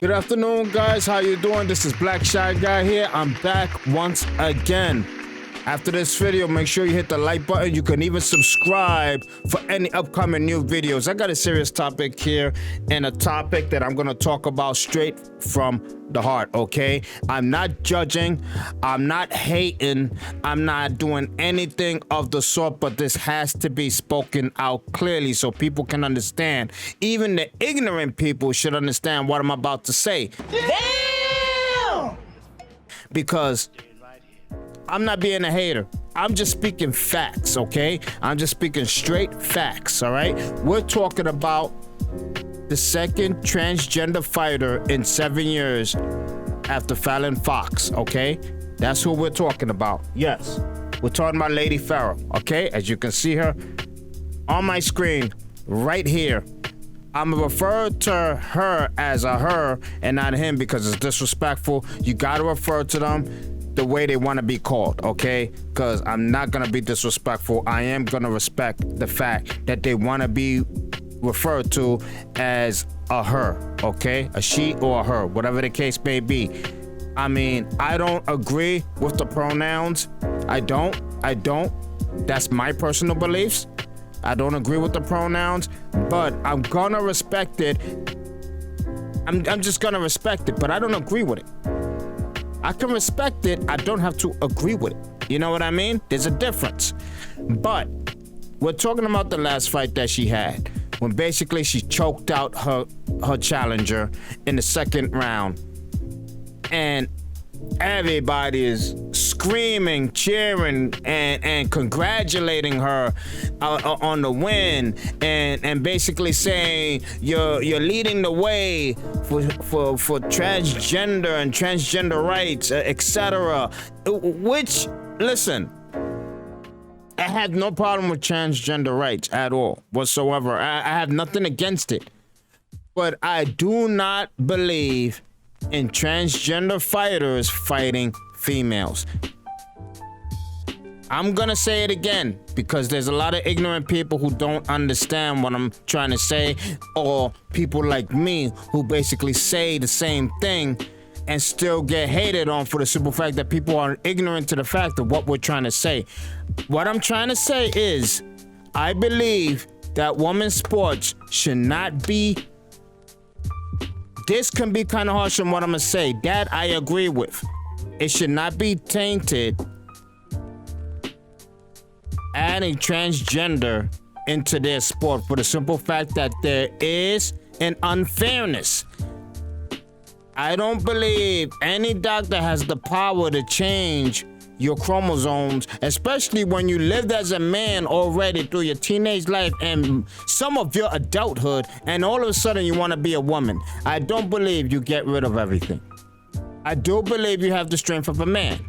Good afternoon, guys. How you doing? This is Black Shy Guy here. I'm back once again. After this video, make sure you hit the like button. You can even subscribe for any upcoming new videos. I got a serious topic here, and a topic that I'm going to talk about straight from the heart, okay? I'm not judging. I'm not hating. I'm not doing anything of the sort, but this has to be spoken out clearly so people can understand. Even the ignorant people should understand what I'm about to say. Damn! Because I'm not being a hater. I'm just speaking facts, okay? I'm just speaking straight facts, all right? We're talking about the second transgender fighter in 7 years after Fallon Fox, okay? That's who we're talking about. Yes, we're talking about Lady Farrell, okay? As you can see her on my screen right here. I'm gonna refer to her as a her and not him because it's disrespectful. You gotta refer to them the way they want to be called, okay? Because I'm not gonna be disrespectful. I am gonna respect the fact that they want to be referred to as a her, okay? A she or a her, whatever the case may be. I mean, I don't agree with the pronouns. I don't. That's my personal beliefs. I don't agree with the pronouns, but I'm gonna respect it. I'm just gonna respect it, but I don't agree with it. I can respect it. I don't have to agree with it. You know what I mean? There's a difference. But we're talking about the last fight that she had, when basically she choked out her challenger in the second round. And everybody is screaming, cheering, and congratulating her on the win, and basically saying you're leading the way for transgender and transgender rights, etc. Which, listen, I had no problem with transgender rights at all whatsoever. I have nothing against it, but I do not believe in transgender fighters fighting females. I'm gonna say it again because there's a lot of ignorant people who don't understand what I'm trying to say, or people like me who basically say the same thing and still get hated on for the simple fact that people are ignorant to the fact of what we're trying to say. What I'm trying to say is, I believe that women's sports should not be. This can be kind of harsh on what I'm gonna say. That I agree with. It should not be tainted adding transgender into their sport for the simple fact that there is an unfairness. I don't believe any doctor has the power to change your chromosomes, especially when you lived as a man already through your teenage life and some of your adulthood, and all of a sudden you want to be a woman. I don't believe you get rid of everything. I do believe you have the strength of a man.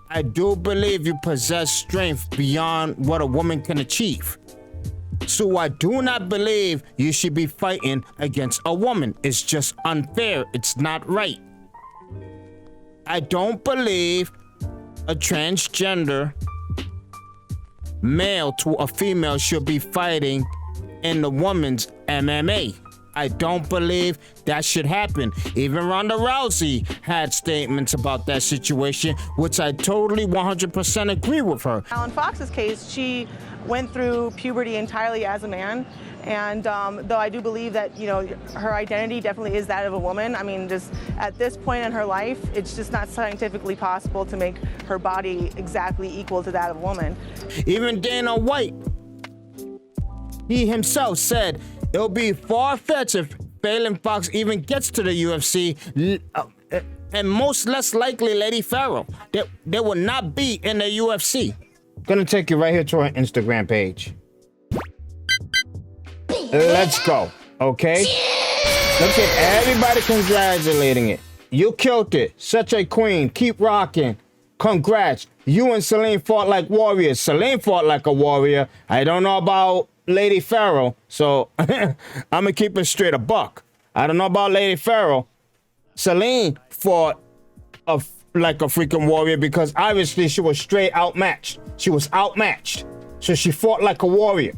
I do believe you possess strength beyond what a woman can achieve. So I do not believe you should be fighting against a woman. It's just unfair. It's not right. I don't believe a transgender male to a female should be fighting in the woman's MMA. I don't believe that should happen. Even Ronda Rousey had statements about that situation, which I totally 100% agree with her. Fallon Fox's case, she went through puberty entirely as a man. And though I do believe that, you know, her identity definitely is that of a woman, I mean, just at this point in her life, it's just not scientifically possible to make her body exactly equal to that of a woman. Even Dana White, he himself said it'll be far-fetched if Fallon Fox even gets to the UFC, and most less likely Lady Farrell. They will not be in the UFC. Gonna take you right here to our Instagram page. Let's go, okay? Look at everybody congratulating it. You killed it. Such a queen. Keep rocking. Congrats. You and Celine fought like warriors. Celine fought like a warrior. I don't know about Lady Farrell, so I'm gonna keep it straight a buck. I don't know about Lady Farrell. Celine fought like a freaking warrior because obviously she was straight outmatched. She was outmatched. So she fought like a warrior.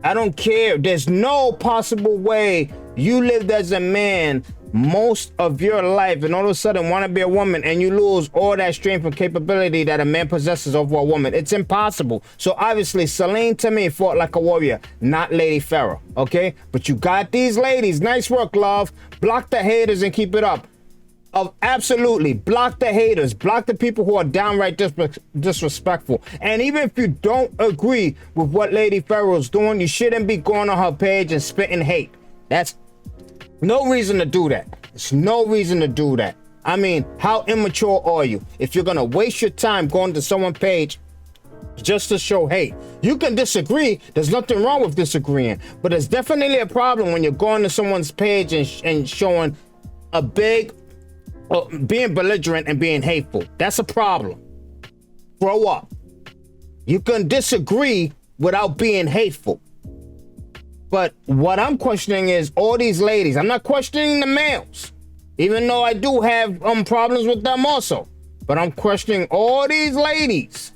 I don't care. There's no possible way you lived as a man most of your life and all of a sudden want to be a woman and you lose all that strength and capability that a man possesses over a woman. It's impossible. So obviously Celine to me fought like a warrior, not Lady Pharaoh, okay? But you got these ladies. Nice work, love. Block the haters and keep it up. Absolutely. Block the haters. Block the people who are downright disrespectful. And even if you don't agree with what Lady Pharaoh's doing, you shouldn't be going on her page and spitting hate. That's no reason to do that. There's no reason to do that. I mean, how immature are you? If you're gonna waste your time going to someone's page just to show hate. You can disagree. There's nothing wrong with disagreeing. But there's definitely a problem when you're going to someone's page and showing a big, being belligerent and being hateful. That's a problem. Grow up. You can disagree without being hateful. But what I'm questioning is all these ladies. I'm not questioning the males, even though I do have problems with them also. But I'm questioning all these ladies.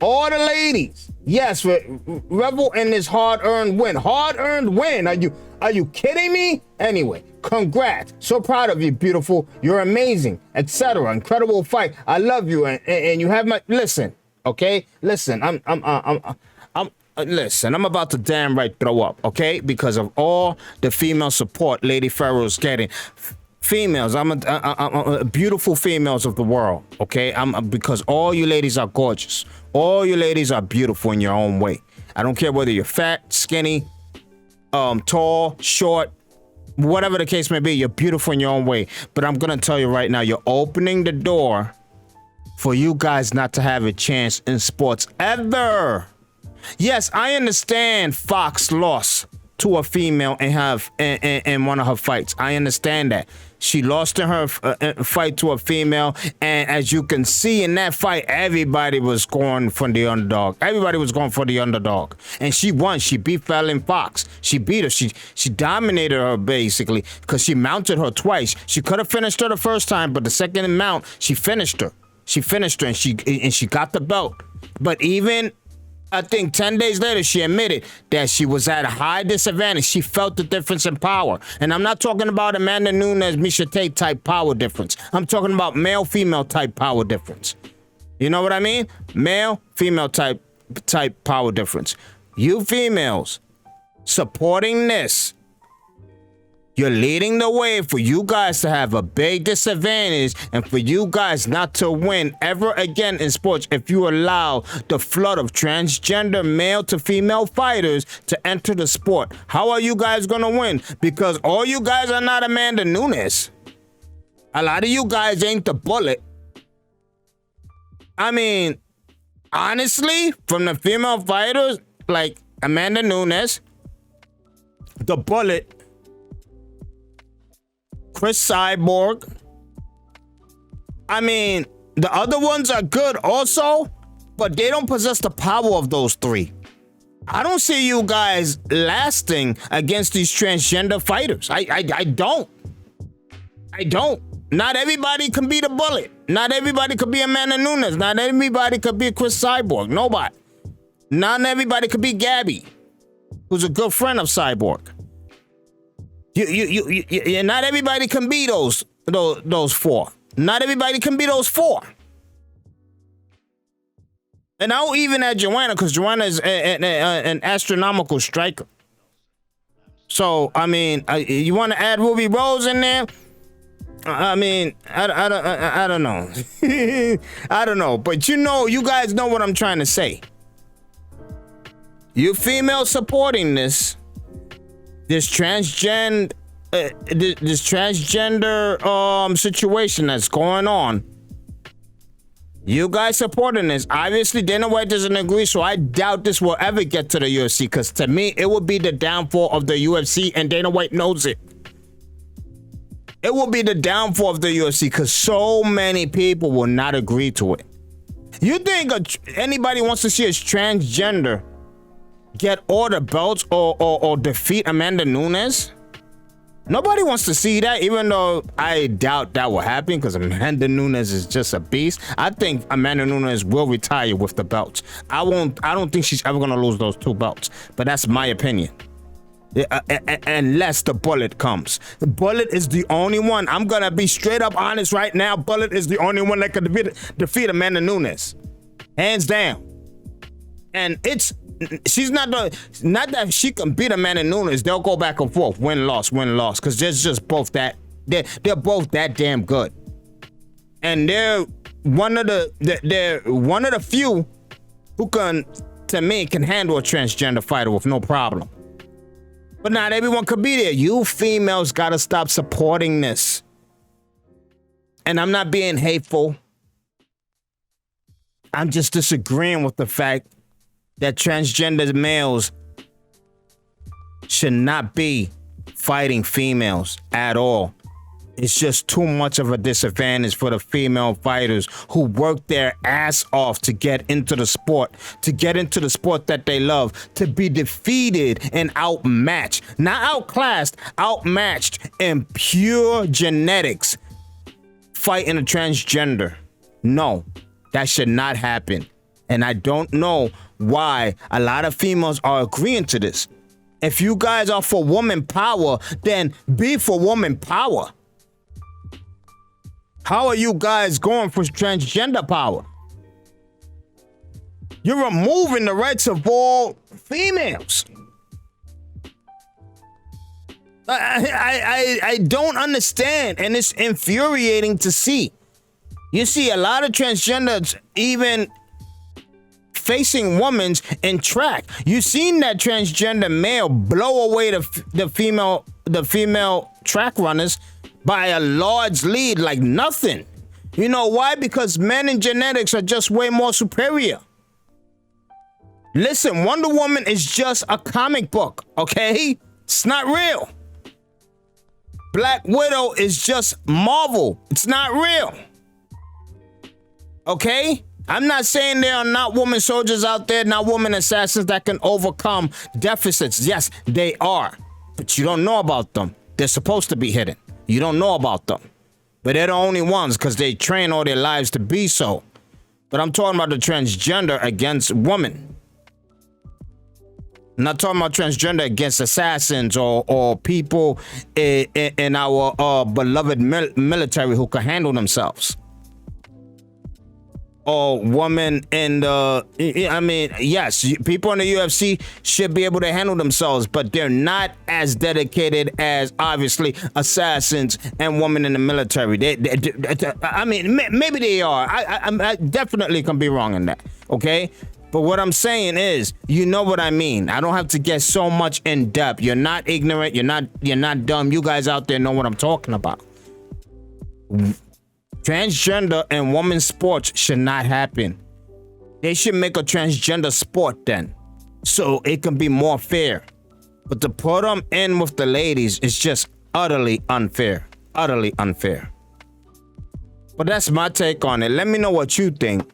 All the ladies. Yes, revel in this hard-earned win. Hard-earned win. Are you kidding me? Anyway, congrats. So proud of you, beautiful. You're amazing, etc. Incredible fight. I love you, and you have my listen. Okay, listen. Listen, I'm about to damn right throw up, okay? Because of all the female support Lady Pharaoh's getting. Females, I'm beautiful females of the world, okay? Because all you ladies are gorgeous. All you ladies are beautiful in your own way. I don't care whether you're fat, skinny, tall, short, whatever the case may be, you're beautiful in your own way. But I'm gonna tell you right now, you're opening the door for you guys not to have a chance in sports ever. Yes, I understand Fox lost to a female in one of her fights. I understand that. She lost in her fight to a female, and as you can see in that fight, everybody was going for the underdog. Everybody was going for the underdog. And she won. She beat Fallon Fox. She beat her. She dominated her, basically, because she mounted her twice. She could have finished her the first time, but the second mount, she finished her. She finished her, and she got the belt. But even I think 10 days later, she admitted that she was at a high disadvantage. She felt the difference in power. And I'm not talking about Amanda Nunes, Misha Tate type power difference. I'm talking about male-female type power difference. You know what I mean? Male-female type power difference. You females supporting this, you're leading the way for you guys to have a big disadvantage and for you guys not to win ever again in sports if you allow the flood of transgender male to female fighters to enter the sport. How are you guys gonna win? Because all you guys are not Amanda Nunes. A lot of you guys ain't the Bullet. I mean, honestly, from the female fighters like Amanda Nunes, the Bullet, Chris Cyborg. I mean, the other ones are good also, but they don't possess the power of those three. I don't see you guys lasting against these transgender fighters. I don't. Not everybody can be the Bullet. Not everybody could be Amanda Nunes. Not everybody could be Chris Cyborg. Nobody. Not everybody could be Gabby, who's a good friend of Cyborg. You not everybody can be those four. Not everybody can be those four. And I don't even add Joanna, because Joanna is an astronomical striker. So, I mean, you want to add Ruby Rose in there? I mean, I don't know. I don't know. But you guys know what I'm trying to say. You females supporting this transgender situation that's going on. You guys supporting this. Obviously, Dana White doesn't agree, so I doubt this will ever get to the UFC, because to me, it would be the downfall of the UFC, and Dana White knows it. It will be the downfall of the UFC, because so many people will not agree to it. You think anybody wants to see a transgender get all the belts or defeat Amanda Nunes? Nobody wants to see that, even though I doubt that will happen, because Amanda Nunes is just a beast. I think Amanda Nunes will retire with the belts. I don't think she's ever gonna lose those two belts, but that's my opinion. unless the Bullet comes. The Bullet is the only one. I'm gonna be straight up honest right now. Bullet is the only one that could defeat Amanda Nunes, hands down. And she's not that she can beat Amanda Nunes. They'll go back and forth, win loss, because they're just both that they're both that damn good. And they're one of the few who can handle a transgender fighter with no problem. But not everyone could be there. You females gotta stop supporting this. And I'm not being hateful. I'm just disagreeing with the fact that transgender males should not be fighting females at all. It's just too much of a disadvantage for the female fighters who work their ass off to get into the sport, that they love, to be defeated and outmatched, not outclassed, outmatched in pure genetics, fighting a transgender. No, that should not happen. And I don't know why a lot of females are agreeing to this. If you guys are for woman power, then be for woman power. How are you guys going for transgender power? You're removing the rights of all females. I don't understand, and it's infuriating to see. You see a lot of transgenders even facing women in track. You've seen that transgender male blow away the female track runners by a large lead like nothing. You know why? Because men in genetics are just way more superior. Listen, Wonder Woman is just a comic book, okay? It's not real. Black Widow is just Marvel. It's not real. Okay? I'm not saying there are not woman soldiers out there, not woman assassins that can overcome deficits. Yes, they are. But you don't know about them. They're supposed to be hidden. You don't know about them. But they're the only ones because they train all their lives to be so. But I'm talking about the transgender against women. I'm not talking about transgender against assassins or people in our beloved military who can handle themselves. Or women in the, I mean, yes, people in the UFC should be able to handle themselves, but they're not as dedicated as, obviously, assassins and women in the military. I mean, maybe they are. I definitely can be wrong in that, okay? But what I'm saying is, you know what I mean. I don't have to get so much in depth. You're not ignorant. You're not dumb. You guys out there know what I'm talking about. Transgender and women's sports should not happen. They should make a transgender sport then, so it can be more fair. But to put them in with the ladies is just utterly unfair. Utterly unfair. But that's my take on it. Let me know what you think.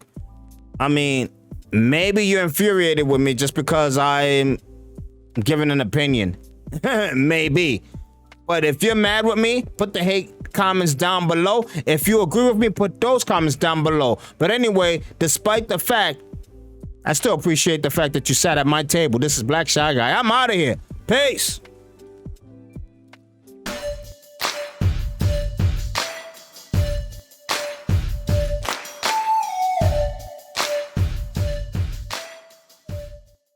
I mean, maybe you're infuriated with me just because I'm giving an opinion. Maybe. But if you're mad with me, put the hate comments down below. If you agree with me, put those comments down below. But anyway, despite the fact, I still appreciate the fact that you sat at my table. This is Black Shy Guy. I'm out of here. Peace.